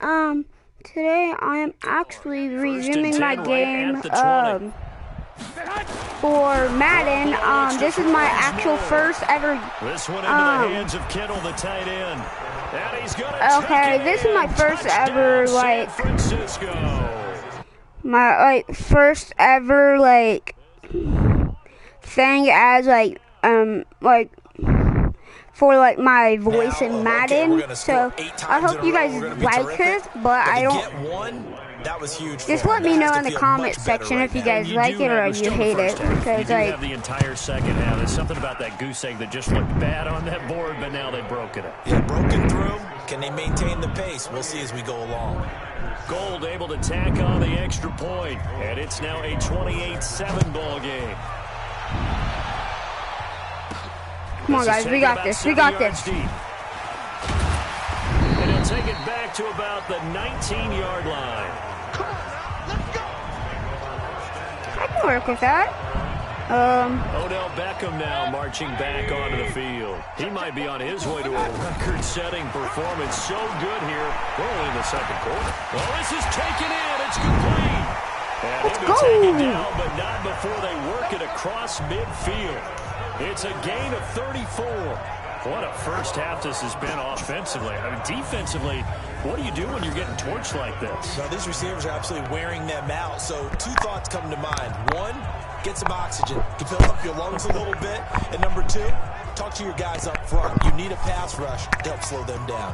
Today I am actually resuming my game, for Madden. This is my actual first ever, This one into the hands of Kittle, the tight end. And he's gonna okay, this is my first ever, like, first ever, like, thing as, for like my voice in Madden, so I hope you guys like this, but I don't. That was huge. Just let me know in the comment section if you guys like it or you hate it, because like have the entire second half. There's something about that goose egg that just looked bad on that board, but now they've broken it. Yeah, broken through. Can they maintain the pace? We'll see as we go along. Gold able to tack on the extra point, and it's now a 28-7 ball game. Come on, guys, we got this. We got this. Deep. And he'll take it back to about the 19-yard line. I can work with that. Odell Beckham now marching back onto the field. He might be on his way to a record-setting performance. So good here early in the second quarter. Well, this is taken in. It's complete. And Let's he'll go. take it down, but not before they work it across midfield. It's a gain of 34. What a first half this has been offensively. I mean, defensively, what do you do when you're getting torched like this? Now, these receivers are absolutely wearing them out. So two thoughts come to mind. One, get some oxygen. You can fill up your lungs a little bit. And number two, talk to your guys up front. You need a pass rush to help slow them down.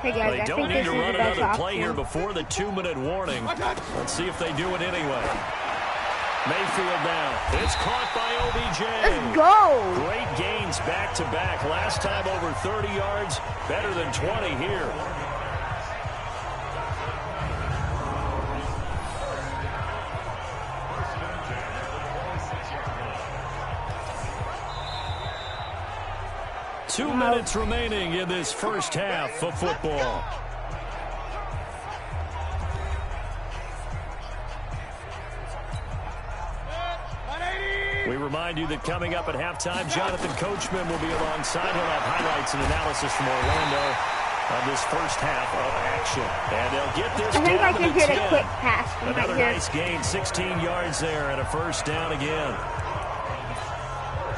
Hey guys, they I don't think need this to is run the best another option. play here before the 2-minute warning. Let's see if they do it anyway. Mayfield now. It's caught by OBJ. Let's go. Great gains back-to-back. Last time over 30 yards. Better than 20 here. Two minutes remaining in this first half of football. We remind you that coming up at halftime, Jonathan Coachman will be alongside. He'll have highlights and analysis from Orlando on this first half of action. And they'll get this I think I down can to the hit a 10. quick pass from Another right here. nice gain, 16 yards there, and a first down again.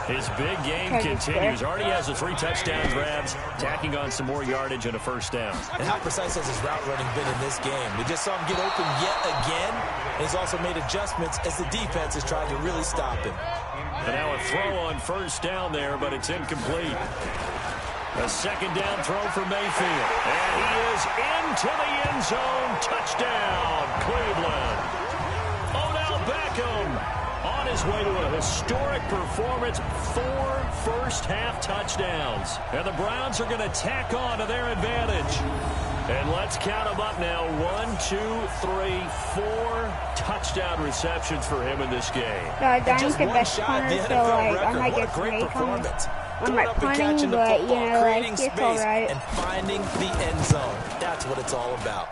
His big game continues. Already has the 3 touchdown grabs, tacking on some more yardage and a first down. And how precise has his route running been in this game? We just saw him get open yet again. And he's also made adjustments as the defense is trying to really stop him. And now a throw on first down there, but it's incomplete. A second down throw for Mayfield. And he is into the end zone. Touchdown, Cleveland. Odell Beckham on his way to a historic performance. 4 first-half touchdowns. And the Browns are going to tack on to their advantage. And let's count them up now. 1, 2, 3, 4 touchdown receptions for him in this game. Diamond's the best punter, so like I might get some hate on my punting, but you know, like it's alright. And finding the end zone. That's what it's all about.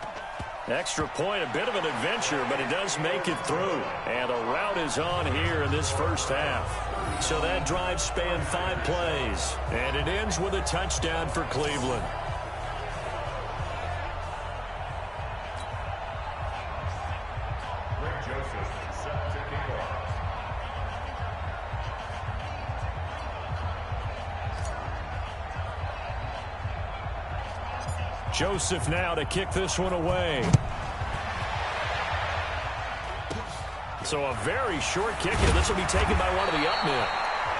Extra point, a bit of an adventure, but it does make it through. And the route is on here in this first half. So that drive spanned 5 plays. And it ends with a touchdown for Cleveland. Joseph now to kick this one away. So a very short kick, and this will be taken by one of the up men.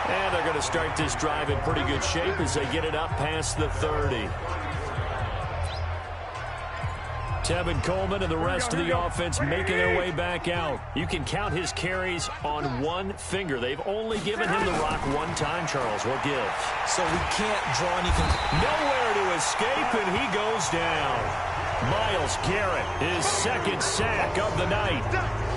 And they're going to start this drive in pretty good shape as they get it up past the 30. Tevin Coleman and the rest of the offense making their way back out. You can count his carries on one finger. They've only given him the rock one time, Charles. What gives? So we can't draw anything. Nowhere to escape, and he goes down. Myles Garrett, his second sack of the night.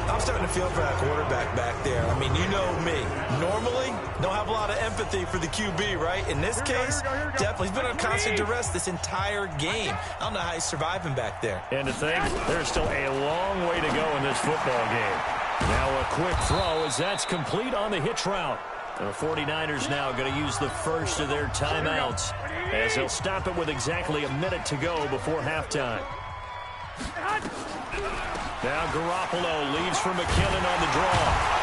I'm starting to feel for that quarterback back there. I mean, you know me. Normally, don't have a lot of empathy for the QB, right? In this case, definitely. He's been on constant duress this entire game. I don't know how he's surviving back there. And to think, there's still a long way to go in this football game. Now a quick throw as that's complete on the hitch route. And the 49ers now going to use the first of their timeouts. as they'll stop it with exactly a minute to go before halftime. Now Garoppolo leads for McKinnon on the draw.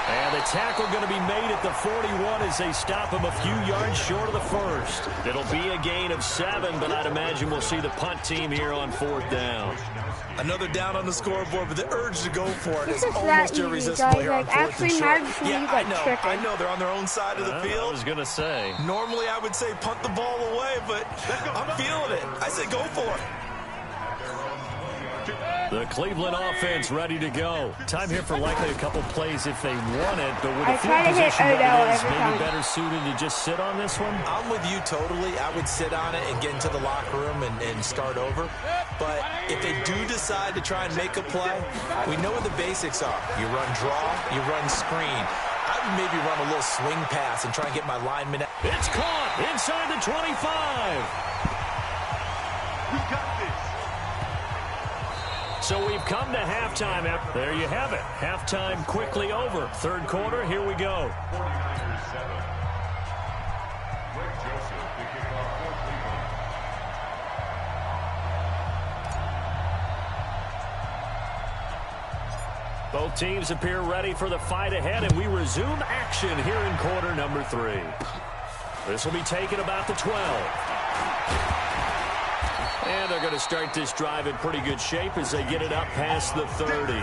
And the tackle going to be made at the 41 as they stop him a few yards short of the first. It'll be a gain of 7, but I'd imagine we'll see the punt team here on 4th down. Another down on the scoreboard, but the urge to go for it is It's almost easy, irresistible here on 4th and short. Yeah, I know. They're on their own side of the field. I was going to say. Normally, I would say punt the ball away, but I'm feeling it. I say go for it. The Cleveland offense ready to go. Time here for likely a couple plays if they want it, but with the field position that it is, maybe better suited to just sit on this one? I'm with you totally. I would sit on it and get into the locker room and start over. But if they do decide to try and make a play, we know what the basics are. You run draw, you run screen. I would maybe run a little swing pass and try and get my lineman out. It's caught inside the 25. We got this. So we've come to halftime. There you have it. Halftime quickly over. Third quarter, here we go. Both teams appear ready for the fight ahead, and we resume action here in quarter number 3. This will be taken about the 12. And they're going to start this drive in pretty good shape as they get it up past the 30.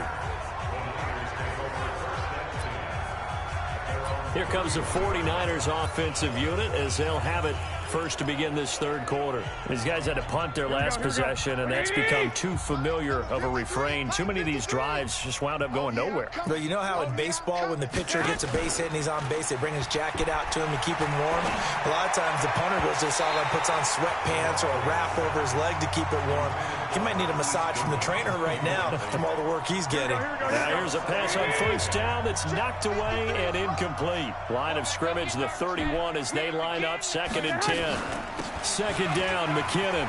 Here comes the 49ers offensive unit as they'll have it first to begin this third quarter. These guys had to punt their last possession, and that's become too familiar of a refrain. Too many of these drives just wound up going nowhere. But you know how in baseball, when the pitcher gets a base hit and he's on base, they bring his jacket out to him to keep him warm? A lot of times the punter goes to the sideline, puts on sweatpants or a wrap over his leg to keep it warm. He might need a massage from the trainer right now from all the work he's getting. Now here's a pass on first down that's knocked away and incomplete. Line of scrimmage, the 31 as they line up, 2nd and 10. Second down, McKinnon.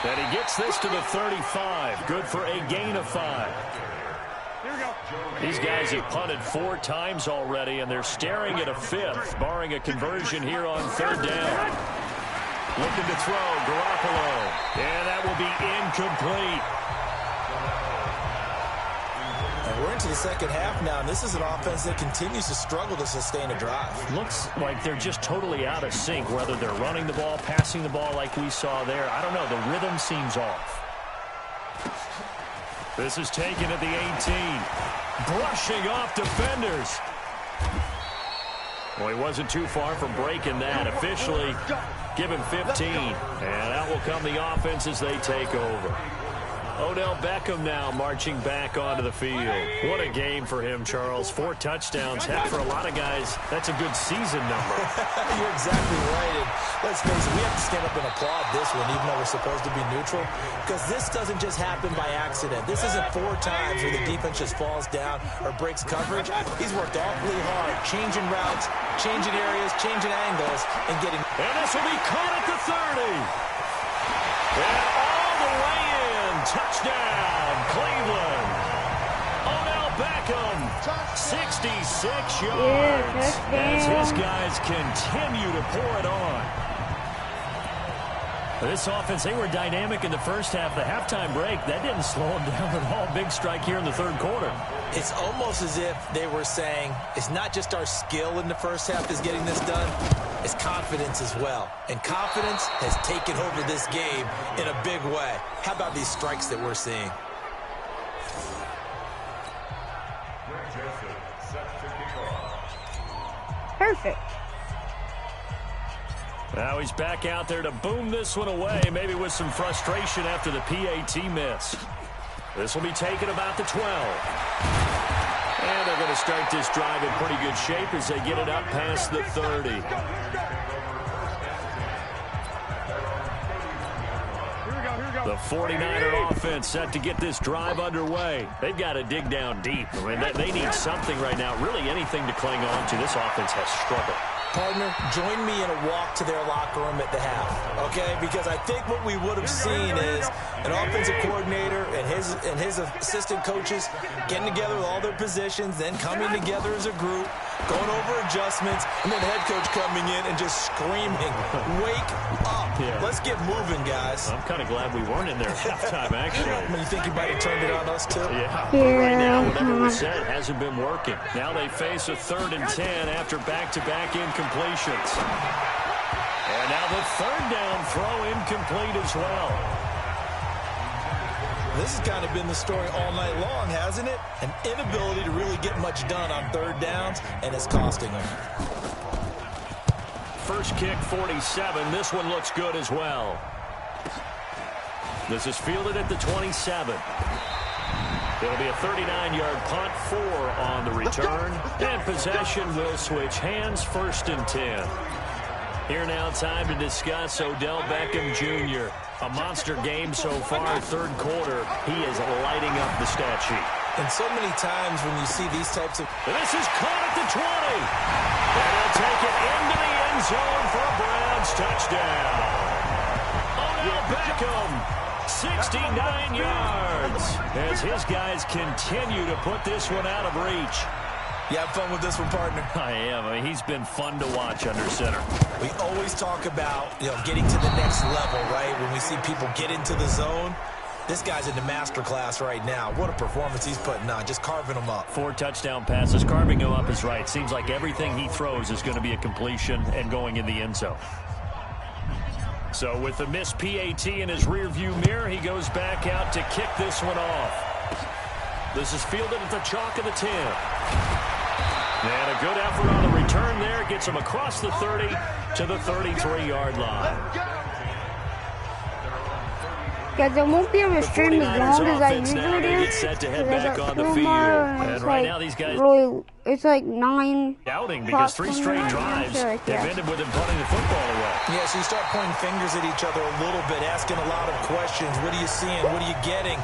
And he gets this to the 35. Good for a gain of 5. These guys have punted 4 times already, and they're staring at a 5th, barring a conversion here on 3rd down. Looking to throw, Garoppolo. And that will be incomplete. And we're into the second half now, and this is an offense that continues to struggle to sustain a drive. Looks like they're just totally out of sync, whether they're running the ball, passing the ball like we saw there. I don't know. The rhythm seems off. This is taken at the 18. Brushing off defenders. Well, he wasn't too far from breaking that. Officially, give him 15. And out will come the offense as they take over. Odell Beckham now marching back onto the field. What a game for him, Charles. 4 touchdowns. Heck, for a lot of guys, that's a good season number. You're exactly right. And let's face it, we have to stand up and applaud this one, even though we're supposed to be neutral, because this doesn't just happen by accident. This isn't 4 times where the defense just falls down or breaks coverage. He's worked awfully hard, changing routes, changing areas, changing angles, and getting... And this will be caught at the 30. And all the way in. Touchdown, Cleveland. Odell Beckham, 66 yards. As his guys continue to pour it on. This offense, they were dynamic in the first half. The halftime break, that didn't slow them down at all. Big strike here in the third quarter. It's almost as if they were saying, it's not just our skill in the first half is getting this done, it's confidence as well. And confidence has taken over this game in a big way. How about these strikes that we're seeing? Perfect. Now he's back out there to boom this one away, maybe with some frustration after the PAT miss. This will be taken about the 12. And they're going to start this drive in pretty good shape as they get it up past the 30. The 49er offense set to get this drive underway. They've got to dig down deep. I mean, they need something right now, really anything to cling on to. This offense has struggled. Partner, join me in a walk to their locker room at the half, okay? Because I think what we would have seen is an offensive coordinator and his assistant coaches getting together with all their positions, then coming together as a group, going over adjustments, and then head coach coming in and just screaming, wake up. Yeah. Let's get moving, guys. I'm kind of glad we weren't in there at halftime, actually. I mean, you think you might have turned it on us, too? Yeah. Right now, whatever was said hasn't been working. Now they face a 3rd and 10 after back-to-back incompletions. And now the 3rd down throw incomplete as well. This has kind of been the story all night long, hasn't it? An inability to really get much done on 3rd downs, and it's costing them. First kick, 47. This one looks good as well. This is fielded at the 27. It'll be a 39-yard punt, 4 on the return. And possession will switch hands, 1st and 10. Here now, time to discuss Odell Beckham Jr. A monster game so far, 3rd quarter. He is lighting up the stat sheet. And so many times when you see these types of... This is caught at the 20. And he'll take it into the end zone for a Browns touchdown. Odell Beckham, 69 yards. As his guys continue to put this one out of reach. You have fun with this one, partner? I am. I mean, he's been fun to watch under center. We always talk about, getting to the next level, right? When we see people get into the zone, this guy's in the master class right now. What a performance he's putting on, just carving them up. 4 touchdown passes. Carving him up is right. Seems like everything he throws is going to be a completion and going in the end zone. So with the missed PAT in his rearview mirror, he goes back out to kick this one off. This is fielded at the chalk of the 10. And a good effort on the return there. Gets him across the 30 to the 33-yard line. Guys, I won't be able to stream as long as I usually do. Set to head back on the field. And right now these guys really, it's like 9. Doubting because 3 straight drives have ended with him punting the football away. Yeah, so you start pointing fingers at each other a little bit, asking a lot of questions. What are you seeing? What are you getting?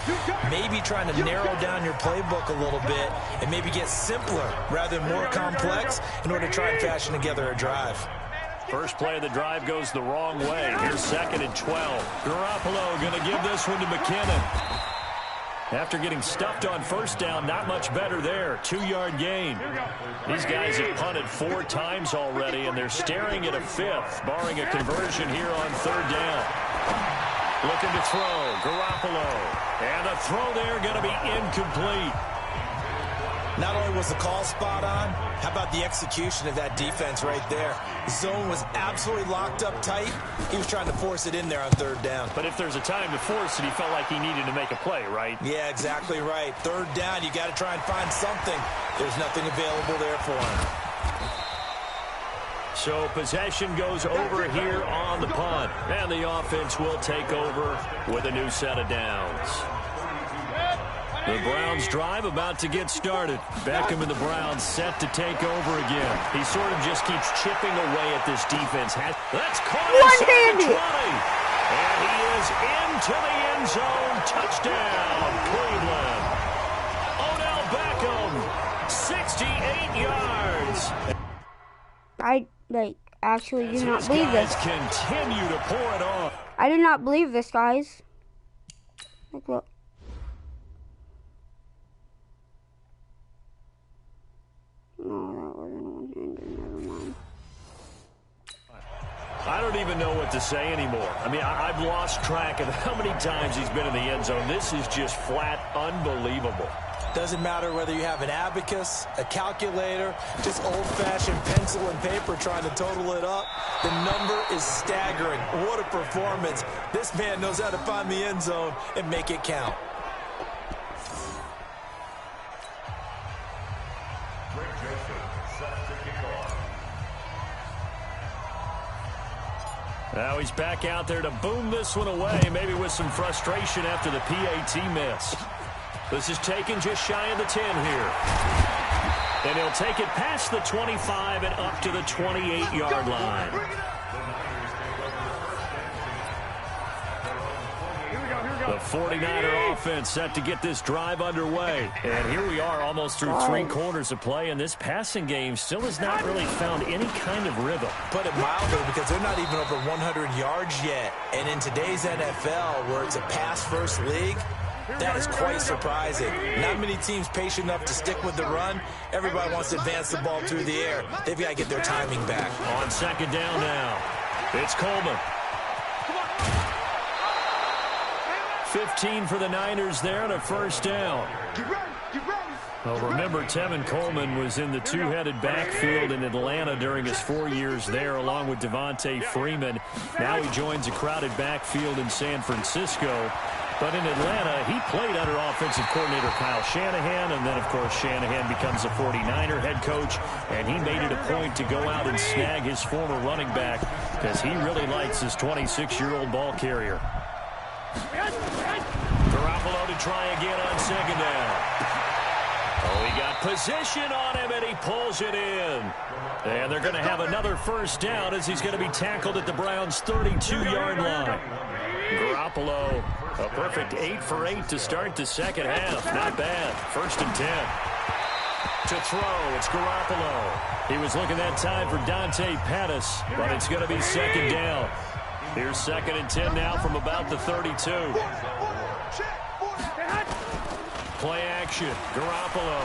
Maybe trying to narrow down your playbook a little bit and maybe get simpler rather than more complex in order to try and fashion together a drive. First play of the drive goes the wrong way. Here's 2nd and 12. Garoppolo going to give this one to McKinnon. After getting stuffed on 1st down, not much better there. 2-yard gain. These guys have punted 4 times already, and they're staring at a 5th, barring a conversion here on 3rd down. Looking to throw. Garoppolo. And the throw there going to be incomplete. Not only was the call spot on, how about the execution of that defense right there? The zone was absolutely locked up tight. He was trying to force it in there on 3rd down. But if there's a time to force it, he felt like he needed to make a play, right? Yeah, exactly right. 3rd down, you got to try and find something. There's nothing available there for him. So possession goes over here on the punt. And the offense will take over with a new set of downs. The Browns drive about to get started. Beckham and the Browns set to take over again. He sort of just keeps chipping away at this defense. That's caught inside the 20. And he is into the end zone. Touchdown, Cleveland. Odell Beckham, 68 yards. I, actually do not believe this. Continue to pour it on. I do not believe this, guys. Like, look. No, that wasn't one-handed. Never mind. I don't even know what to say anymore. I mean, I've lost track of how many times he's been in the end zone. This is just flat unbelievable. Doesn't matter whether you have an abacus, a calculator, just old-fashioned pencil and paper trying to total it up. The number is staggering. What a performance. This man knows how to find the end zone and make it count. Now he's back out there to boom this one away, maybe with some frustration after the PAT miss. This is taken just shy of the 10 here. And he'll take it past the 25 and up to the 28-yard line. The 49er offense set to get this drive underway. And here we are almost through 3 quarters of play, and this passing game still has not really found any kind of rhythm. Put it mildly, because they're not even over 100 yards yet. And in today's NFL, where it's a pass-first league, That is quite surprising. Not many teams patient enough to stick with the run. Everybody wants to advance the ball through the air. They've got to get their timing back. On second down now, it's Coleman. 15 for the Niners there and a first down. Well, remember, Tevin Coleman was in the two-headed backfield in Atlanta during his 4 years there, along with Devontae Freeman. Now he joins a crowded backfield in San Francisco. But in Atlanta, he played under offensive coordinator Kyle Shanahan, and then, of course, Shanahan becomes a 49er head coach, and he made it a point to go out and snag his former running back because he really likes his 26-year-old ball carrier. Garoppolo to try again on second down. Oh, he got position on him, and he pulls it in. And they're going to have another first down as he's going to be tackled at the Browns' 32-yard line. Garoppolo, a perfect 8 for 8 to start the second half. Not bad. 1st and 10. To throw, it's Garoppolo. He was looking that time for Dante Pettis, but it's going to be second down. Here's 2nd and 10 now from about the 32. Play action. Garoppolo.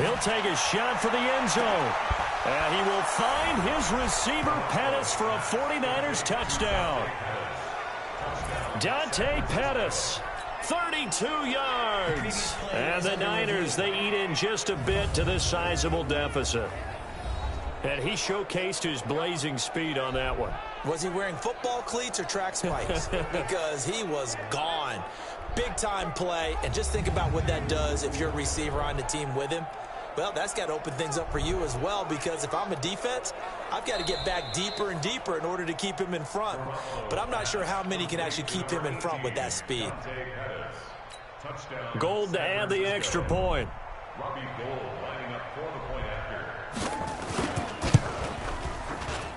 He'll take a shot for the end zone. And he will find his receiver, Pettis, for a 49ers touchdown. Dante Pettis, 32 yards. And the Niners, they eat in just a bit to this sizable deficit. And he showcased his blazing speed on that one. Was he wearing football cleats or track spikes? Because he was gone. Big-time play, and just think about what that does if you're a receiver on the team with him. Well, that's got to open things up for you as well, because if I'm a defense, I've got to get back deeper and deeper in order to keep him in front. But I'm not sure how many can actually keep him in front with that speed. Gold to add the extra point.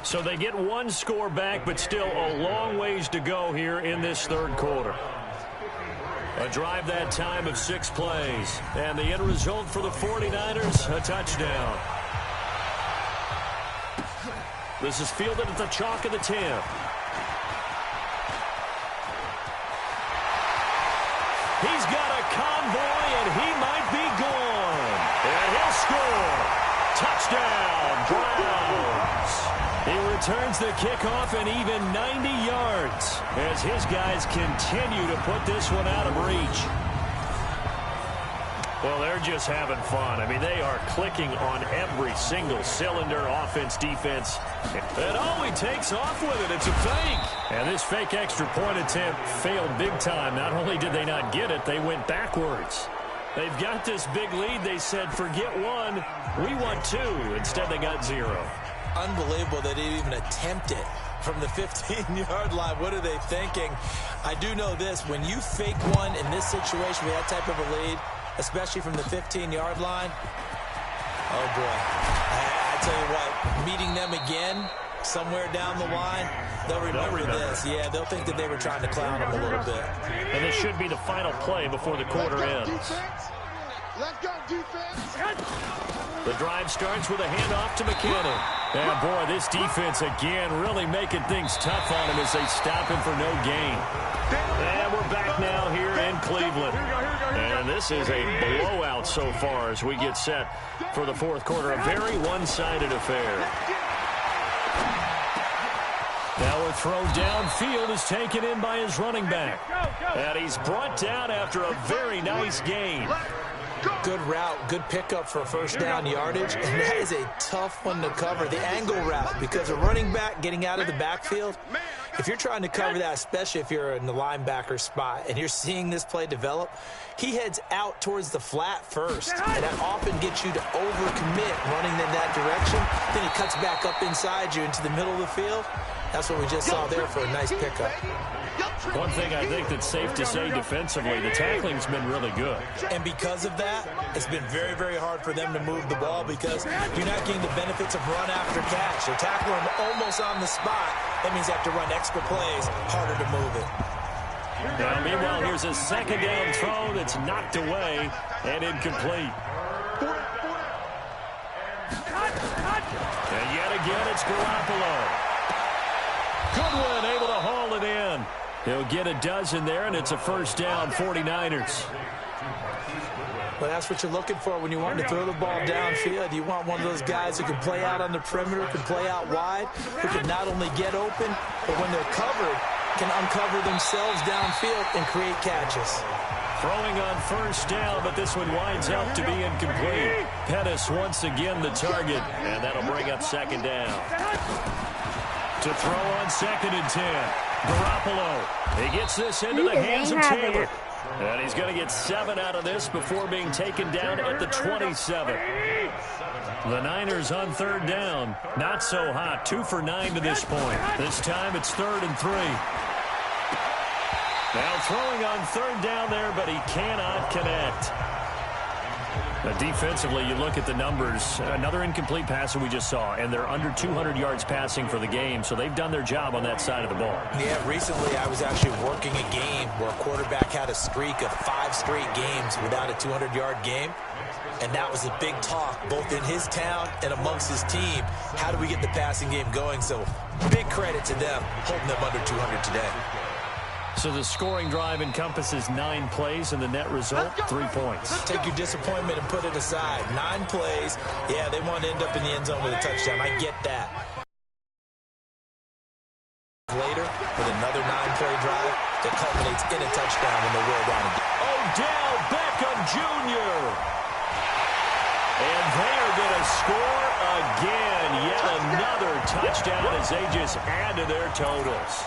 So they get one score back, but still a long ways to go here in this third quarter. A drive that time of 6 plays. And the end result for the 49ers, a touchdown. This is fielded at the chalk of the 10. He's got a convoy, and he might be gone. And he'll score. Touchdown, Browns. He returns the kickoff and even 90 yards as his guys continue to put this one out of reach. Well, they're just having fun. I mean, they are clicking on every single cylinder, offense, defense. And oh, he takes off with it. It's a fake. And this fake extra point attempt failed big time. Not only did they not get it, they went backwards. They've got this big lead. They said, forget one, we want 2. Instead, they got 0. Unbelievable that they even attempt it from the 15-yard line. What are they thinking? I do know this. When you fake one in this situation with that type of a lead, especially from the 15-yard line, oh, boy. I tell you what, meeting them again somewhere down the line, they'll remember this. Yeah, they'll think that they were trying to clown them a little bit. And this should be the final play before the quarter ends. Let's go, defense. The drive starts with a handoff to McKinnon. And, boy, this defense, again, really making things tough on him as they stop him for no gain. And we're back now here in Cleveland. And this is a blowout so far as we get set for the fourth quarter. A very one-sided affair. Now a throw downfield is taken in by his running back. And he's brought down after a very nice gain. Good route, good pickup for first down yardage, and that is a tough one to cover, the angle route, because a running back getting out of the backfield, if you're trying to cover that, especially if you're in the linebacker spot and you're seeing this play develop, he heads out towards the flat first, and that often gets you to overcommit running in that direction. Then he cuts back up inside you into the middle of the field. That's what we just saw there for a nice pickup. One thing I think that's safe to say defensively, the tackling's been really good. And because of that, it's been very, very hard for them to move the ball because you're not getting the benefits of run after catch. They're tackling him almost on the spot. That means they have to run extra plays, harder to move it. Now, meanwhile, here's a second down throw that's knocked away and incomplete. And yet again, it's Garoppolo. Goodwin able to haul it in. He'll get a dozen there, and it's a first down, 49ers. Well, that's what you're looking for when you want to throw the ball downfield. You want one of those guys who can play out on the perimeter, can play out wide, who can not only get open, but when they're covered, can uncover themselves downfield and create catches. Throwing on first down, but this one winds up to be incomplete. Pettis once again the target, and that'll bring up second down. To throw on 2nd and 10. Garoppolo. He gets this into the hands of Taylor. And he's going to get 7 out of this before being taken down at the 27. The Niners on 3rd down. Not so hot. 2 for 9 to this point. This time it's 3rd and 3. Now throwing on 3rd down there, but he cannot connect. Defensively, you look at the numbers. Another incomplete pass that we just saw, and they're under 200 yards passing for the game, so they've done their job on that side of the ball. Yeah, recently I was actually working a game where a quarterback had a streak of 5 straight games without a 200-yard game, and that was a big talk, both in his town and amongst his team. How do we get the passing game going? So big credit to them, holding them under 200 today. So the scoring drive encompasses 9 plays, and the net result, 3 points. Take your disappointment and put it aside. 9 plays. Yeah, they want to end up in the end zone with a touchdown. I get that. Later, with another 9-play drive that culminates in a touchdown when they roll down again. Odell Beckham Jr. And they are going to score again. Yet another touchdown as they just add to their totals.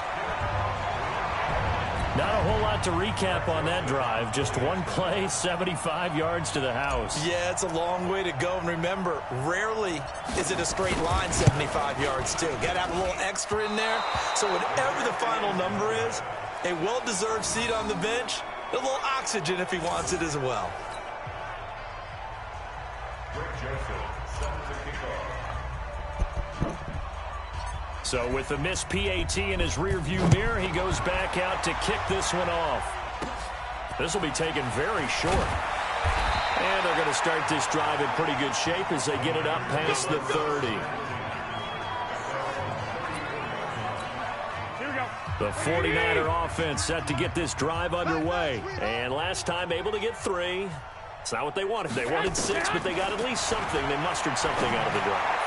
Not a whole lot to recap on that drive. Just one play, 75 yards to the house. Yeah, it's a long way to go. And remember, rarely is it a straight line 75 yards, too. Got to have a little extra in there. So whatever the final number is, a well-deserved seat on the bench, a little oxygen if he wants it as well. So with the missed PAT in his rearview mirror, he goes back out to kick this one off. This will be taken very short. And they're going to start this drive in pretty good shape as they get it up past the 30. The 49er offense set to get this drive underway. And last time able to get 3. It's not what they wanted. They wanted 6, but they got at least something. They mustered something out of the drive.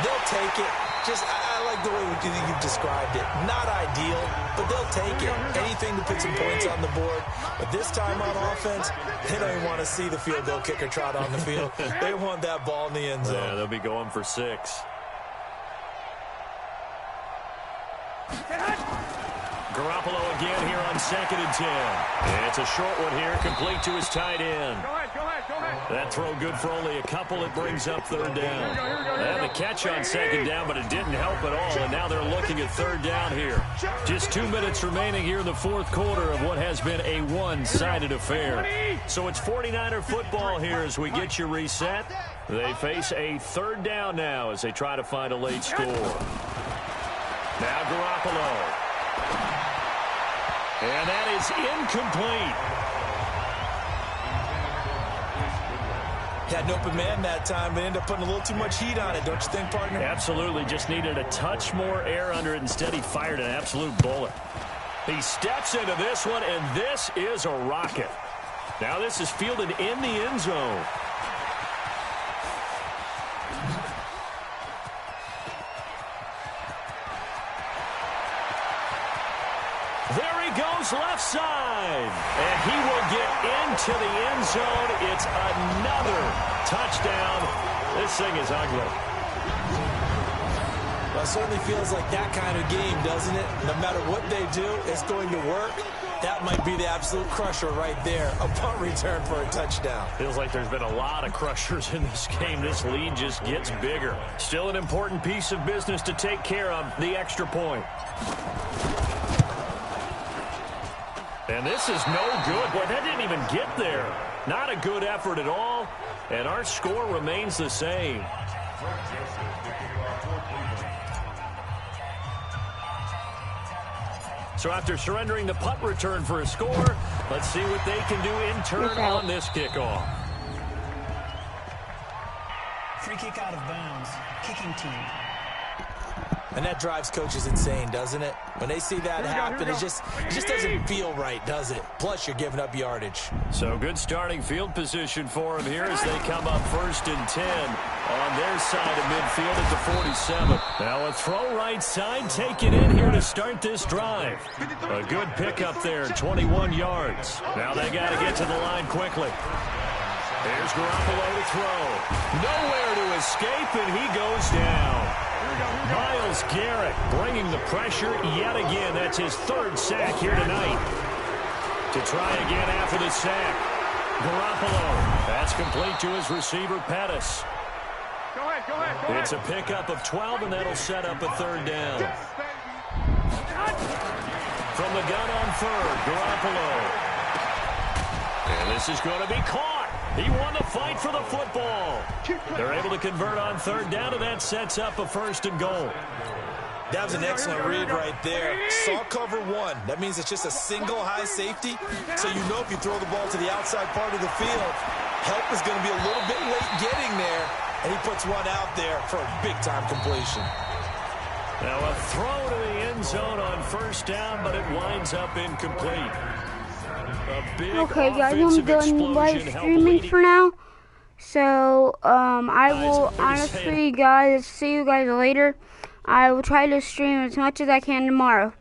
They'll take it. I like the way you've described it. Not ideal, but they'll take it. Anything to put some points on the board. But this time on offense, they don't even want to see the field goal kicker trot on the field. They want that ball in the end zone. Yeah, they'll be going for 6. Garoppolo again here on 2nd and 10. And it's a short one here, complete to his tight end. Go ahead. That throw good for only a couple. It brings up 3rd down. They had the catch on 2nd down, but it didn't help at all. And now they're looking at 3rd down here. Just 2 minutes remaining here in the 4th quarter of what has been a one-sided affair. So it's 49er football here as we get you reset. They face a 3rd down now as they try to find a late score. Now Garoppolo. And that is incomplete. Had an open man that time, but ended up putting a little too much heat on it, don't you think, partner? Absolutely. Just needed a touch more air under it. Instead, he fired an absolute bullet. He steps into this one, and this is a rocket. Now this is fielded in the end zone. There he goes left side. And he will get into the end zone. It's another touchdown. This thing is ugly. Well, it certainly feels like that kind of game, doesn't it? No matter what they do, it's going to work. That might be the absolute crusher right there. A punt return for a touchdown. Feels like there's been a lot of crushers in this game. This lead just gets bigger. Still an important piece of business to take care of, the extra point. And this is no good. Boy, that didn't even get there. Not a good effort at all. And our score remains the same. So after surrendering the punt return for a score, let's see what they can do in turn on this kickoff. Free kick out of bounds. Kicking team. And that drives coaches insane, doesn't it? When they see that happen, it just doesn't feel right, does it? Plus, you're giving up yardage. So good starting field position for him here as they come up 1st and 10 on their side of midfield at the 47. Now a throw right side, take it in here to start this drive. A good pickup there, 21 yards. Now they got to get to the line quickly. There's Garoppolo to throw. Nowhere to escape, and he goes down. Myles Garrett bringing the pressure yet again. That's his 3rd sack here tonight. To try again after the sack. Garoppolo. That's complete to his receiver, Pettis. Go ahead. It's a pickup of 12, and that'll set up a 3rd down. From the gun on 3rd, Garoppolo. And this is going to be caught. He won the fight for the football. They're able to convert on 3rd down, and that sets up a 1st and goal. That was an excellent read right there. Saw cover 1. That means it's just a single high safety. So you know if you throw the ball to the outside part of the field, help is going to be a little bit late getting there. And he puts one out there for a big-time completion. Now a throw to the end zone on 1st down, but it winds up incomplete. Okay, guys, I'm done live streaming for now. So, I will honestly, guys, see you guys later. I will try to stream as much as I can tomorrow.